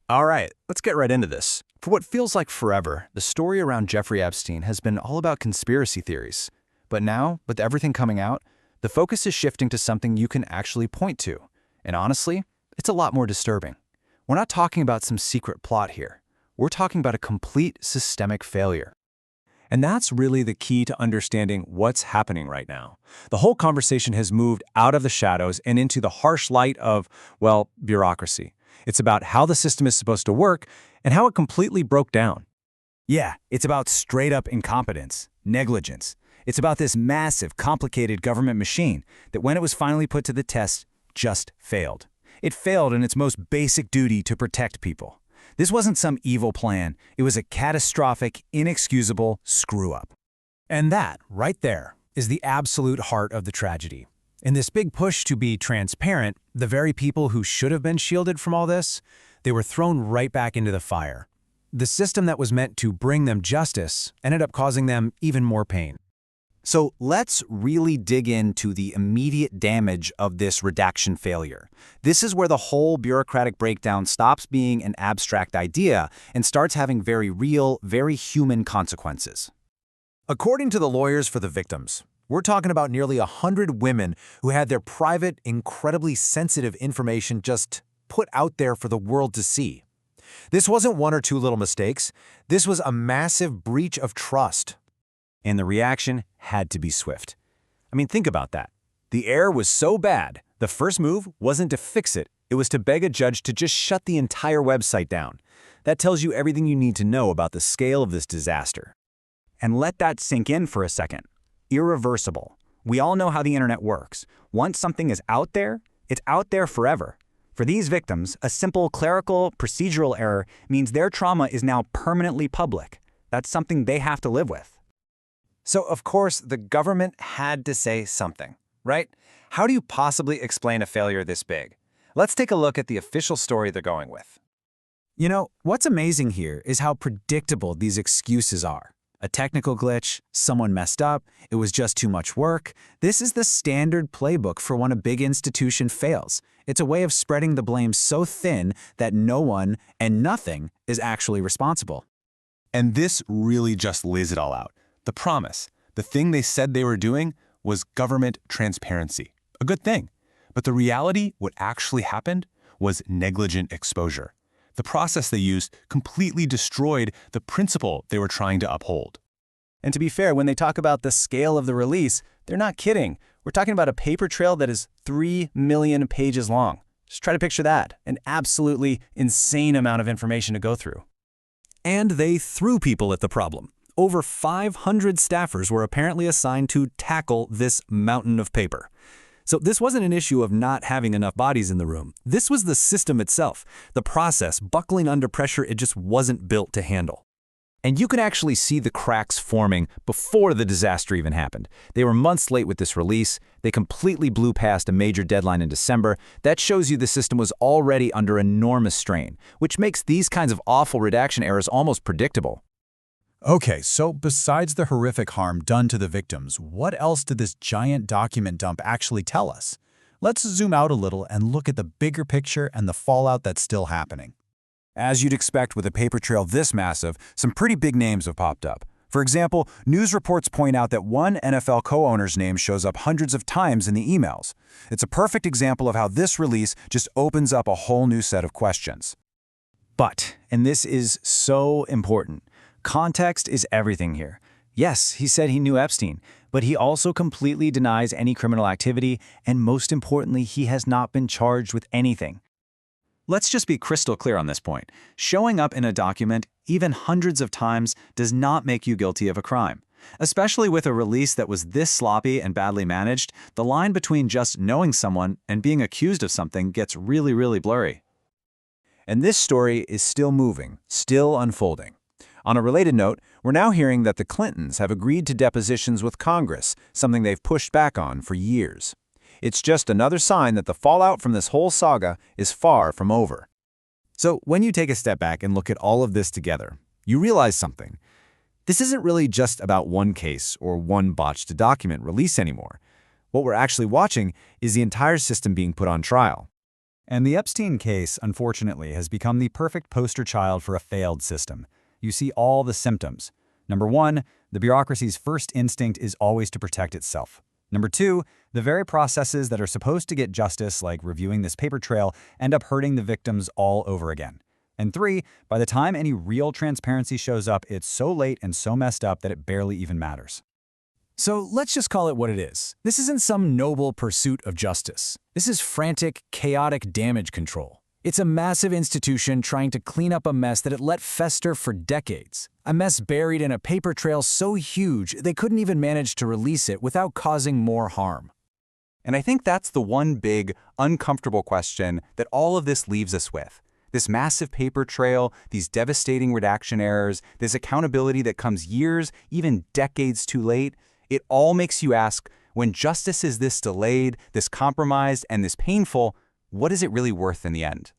All right, let's get right into this. For what feels like forever, the story around Jeffrey Epstein has been all about conspiracy theories. But now, with everything coming out, the focus is shifting to something you can actually point to. And honestly, it's a lot more disturbing. We're not talking about some secret plot here. We're talking about a complete systemic failure. And that's really the key to understanding what's happening right now. The whole conversation has moved out of the shadows and into the harsh light of, well, bureaucracy. It's about how the system is supposed to work and how it completely broke down. Yeah, it's about straight-up incompetence, negligence. It's about this massive, complicated government machine that when it was finally put to the test, just failed. It failed in its most basic duty to protect people. This wasn't some evil plan. It was a catastrophic, inexcusable screw-up. And that, right there, is the absolute heart of the tragedy. In this big push to be transparent, the very people who should have been shielded from all this, they were thrown right back into the fire. The system that was meant to bring them justice ended up causing them even more pain. So let's really dig into the immediate damage of this redaction failure. This is where the whole bureaucratic breakdown stops being an abstract idea and starts having very real, very human consequences. According to the lawyers for the victims, we're talking about nearly 100 women who had their private, incredibly sensitive information just put out there for the world to see. This wasn't one or two little mistakes. This was a massive breach of trust. And the reaction had to be swift. I mean, think about that. The error was so bad, the first move wasn't to fix it. It was to beg a judge to just shut the entire website down. That tells you everything you need to know about the scale of this disaster. And let that sink in for a second. Irreversible. We all know how the internet works. Once something is out there, it's out there forever. For these victims, a simple clerical, procedural error means their trauma is now permanently public. That's something they have to live with. So, of course, the government had to say something, right? How do you possibly explain a failure this big? Let's take a look at the official story they're going with. You know, what's amazing here is how predictable these excuses are. A technical glitch, someone messed up, it was just too much work. This is the standard playbook for when a big institution fails. It's a way of spreading the blame so thin that no one and nothing is actually responsible. And this really just lays it all out. The promise, the thing they said they were doing, was government transparency. A good thing. But the reality, what actually happened, was negligent exposure. The process they used completely destroyed the principle they were trying to uphold. And to be fair, when they talk about the scale of the release, they're not kidding. We're talking about a paper trail that is 3 million pages long. Just try to picture that. An absolutely insane amount of information to go through. And they threw people at the problem. Over 500 staffers were apparently assigned to tackle this mountain of paper. So this wasn't an issue of not having enough bodies in the room. This was the system itself, the process buckling under pressure it just wasn't built to handle. And you can actually see the cracks forming before the disaster even happened. They were months late with this release. They completely blew past a major deadline in December. That shows you the system was already under enormous strain, which makes these kinds of awful redaction errors almost predictable. Okay, so besides the horrific harm done to the victims, what else did this giant document dump actually tell us? Let's zoom out a little and look at the bigger picture and the fallout that's still happening. As you'd expect with a paper trail this massive, some pretty big names have popped up. For example, news reports point out that one NFL co-owner's name shows up hundreds of times in the emails. It's a perfect example of how this release just opens up a whole new set of questions. But, and this is so important, context is everything here. Yes, he said he knew Epstein, but he also completely denies any criminal activity, and most importantly, he has not been charged with anything. Let's just be crystal clear on this point. Showing up in a document, even hundreds of times, does not make you guilty of a crime. Especially with a release that was this sloppy and badly managed, the line between just knowing someone and being accused of something gets really, really blurry. And this story is still moving, still unfolding. On a related note, we're now hearing that the Clintons have agreed to depositions with Congress, something they've pushed back on for years. It's just another sign that the fallout from this whole saga is far from over. So when you take a step back and look at all of this together, you realize something. This isn't really just about one case or one botched document release anymore. What we're actually watching is the entire system being put on trial. And the Epstein case, unfortunately, has become the perfect poster child for a failed system. You see all the symptoms. Number one, the bureaucracy's first instinct is always to protect itself. Number two, the very processes that are supposed to get justice, like reviewing this paper trail, end up hurting the victims all over again. And three, by the time any real transparency shows up, it's so late and so messed up that it barely even matters. So let's just call it what it is. This isn't some noble pursuit of justice. This is frantic, chaotic damage control. It's a massive institution trying to clean up a mess that it let fester for decades. A mess buried in a paper trail so huge they couldn't even manage to release it without causing more harm. And I think that's the one big, uncomfortable question that all of this leaves us with. This massive paper trail, these devastating redaction errors, this accountability that comes years, even decades too late, it all makes you ask, when justice is this delayed, this compromised, and this painful, what is it really worth in the end?